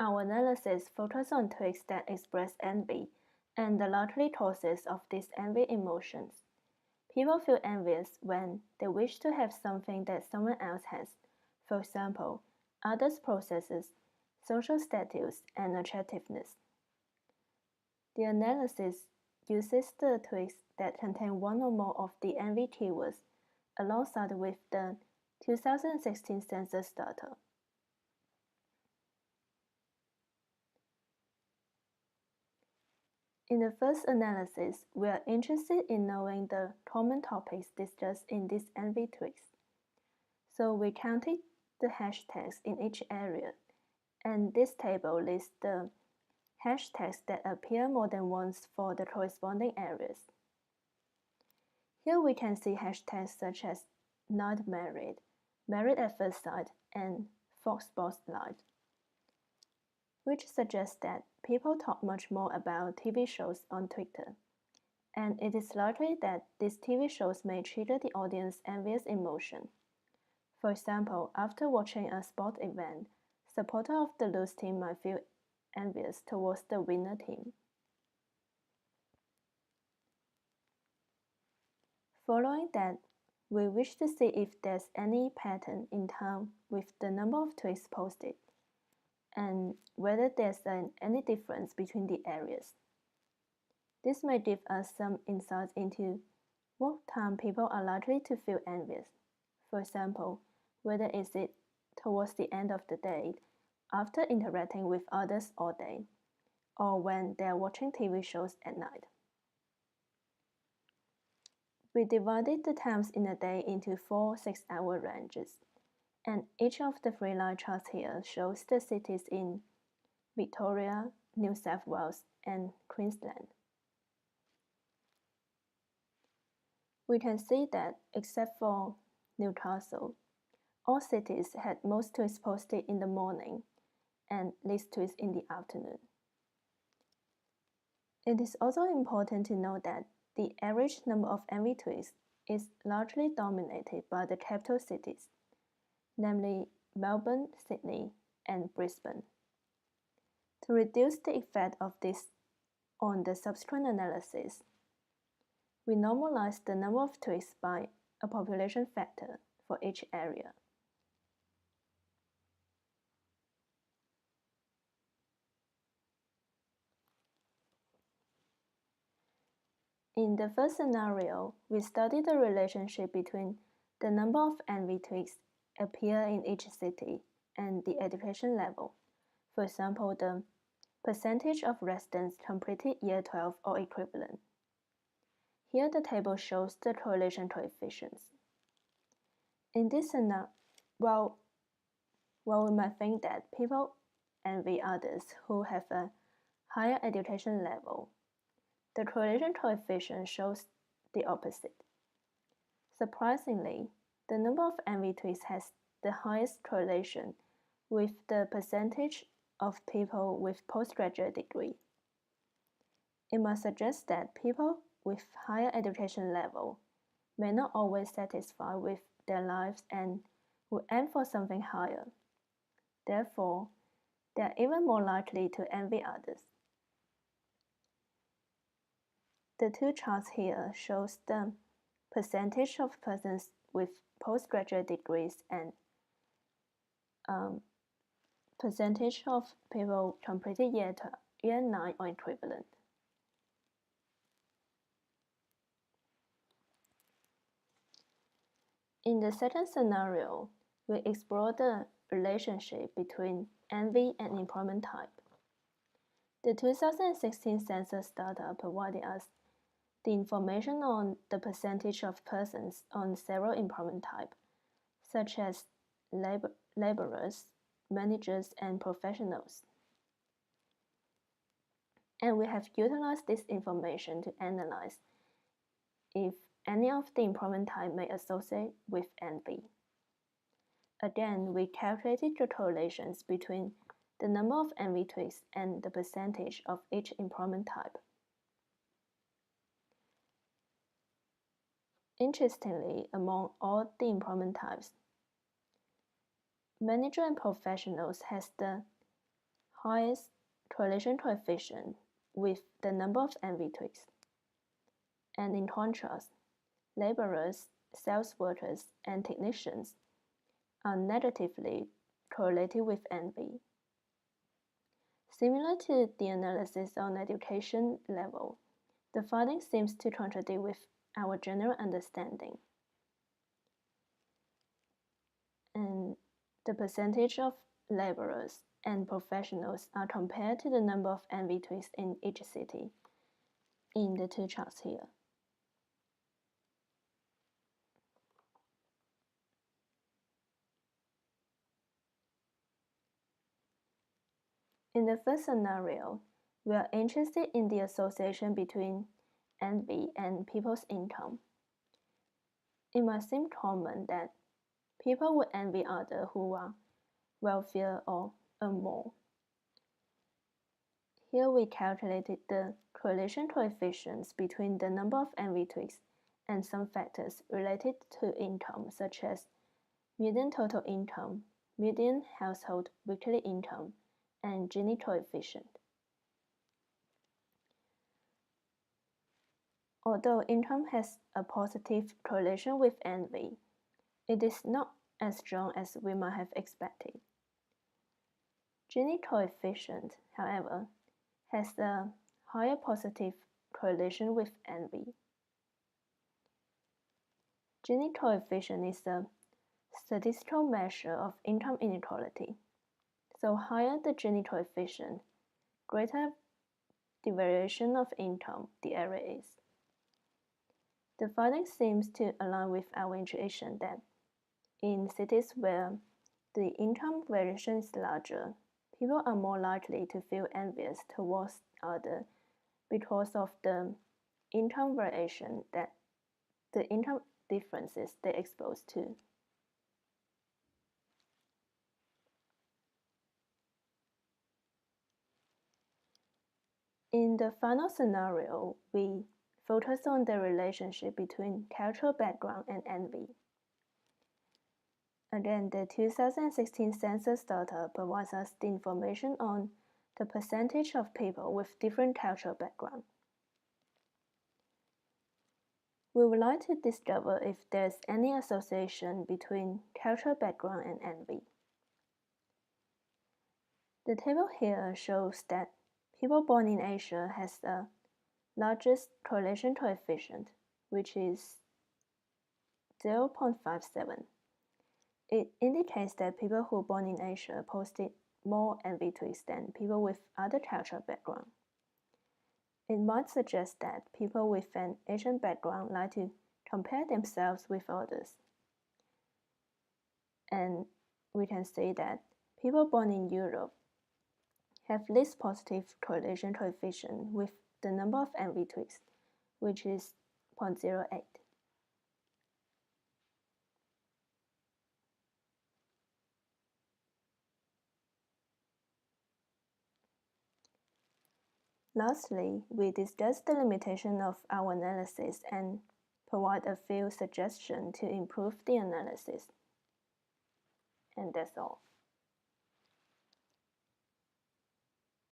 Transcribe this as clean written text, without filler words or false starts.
Our analysis focuses on tweaks that express envy and the likely causes of these envy emotions. People feel envious when they wish to have something that someone else has, for example, others' processes, social status, and attractiveness. The analysis uses the tweaks that contain one or more of the envy keywords alongside with the 2016 census data. In the first analysis, we are interested in knowing the common topics discussed in these envy tweaks. So we counted the hashtags in each area, and this table lists the hashtags that appear more than once for the corresponding areas. Here we can see hashtags such as not married, married at first sight, and Fox Sports Live, which suggests that people talk much more about TV shows on Twitter, and it is likely that these TV shows may trigger the audience's envious emotion. For example, after watching a sport event, supporters of the lose team might feel envious towards the winner team. Following that, we wish to see if there's any pattern in time with the number of tweets posted, and whether there's any difference between the areas. This may give us some insights into what time people are likely to feel envious. For example, whether is it towards the end of the day, after interacting with others all day, or when they are watching TV shows at night. We divided the times in a day into 4 6-hour ranges, and each of the 3 line charts here shows the cities in Victoria, New South Wales, and Queensland. We can see that, except for Newcastle, all cities had most tweets posted in the morning and least tweets in the afternoon. It is also important to note that the average number of envy tweets is largely dominated by the capital cities, namely Melbourne, Sydney, and Brisbane. To reduce the effect of this on the subsequent analysis, we normalize the number of tweets by a population factor for each area. In the first scenario, we study the relationship between the number of envy tweets appear in each city and the education level. For example, the percentage of residents completed Year 12 or equivalent. Here the table shows the correlation coefficients. In this scenario, while we might think that people envy others who have a higher education level, the correlation coefficient shows the opposite. Surprisingly, the number of envy tweets has the highest correlation with the percentage of people with postgraduate degree. It must suggest that people with higher education level may not always satisfy with their lives and will aim for something higher. Therefore, they are even more likely to envy others. The 2 charts here shows the percentage of persons with postgraduate degrees and percentage of people completed year 9 or equivalent. In the second scenario, we explore the relationship between envy and employment type. The 2016 census data provided us the information on the percentage of persons on several employment types, such as laborers, managers, and professionals. And we have utilized this information to analyze if any of the employment type may associate with envy. Again, we calculated the correlations between the number of envy tweets and the percentage of each employment type. Interestingly, among all the employment types, manager and professionals has the highest correlation coefficient with the number of envy twigs. And in contrast, laborers, sales workers, and technicians are negatively correlated with envy. Similar to the analysis on education level, the finding seems to contradict with our general understanding. And the percentage of laborers and professionals are compared to the number of envy twigs in each city in the two charts here. In the first scenario, we are interested in the association between envy and people's income. It might seem common that people would envy others who are wealthier or earn more. Here we calculated the correlation coefficients between the number of envy twigs and some factors related to income, such as median total income, median household weekly income, and Gini coefficient. Although income has a positive correlation with envy, it is not as strong as we might have expected. Gini coefficient, however, has a higher positive correlation with envy. Gini coefficient is a statistical measure of income inequality. So higher the Gini coefficient, greater the variation of income the area is. The finding seems to align with our intuition that in cities where the income variation is larger, people are more likely to feel envious towards others because of the income variation that the income differences they're exposed to. In the final scenario, we focus on the relationship between cultural background and envy. Again, the 2016 census data provides us the information on the percentage of people with different cultural background. We would like to discover if there's any association between cultural background and envy. The table here shows that people born in Asia has the largest correlation coefficient, which is 0.57. It indicates that people who born in Asia posted more envy twigs than people with other cultural background. It might suggest that people with an Asian background like to compare themselves with others. And we can say that people born in Europe have least positive correlation coefficient with the number of envy twigs, which is 0.08. Lastly, we discuss the limitation of our analysis and provide a few suggestions to improve the analysis. And that's all.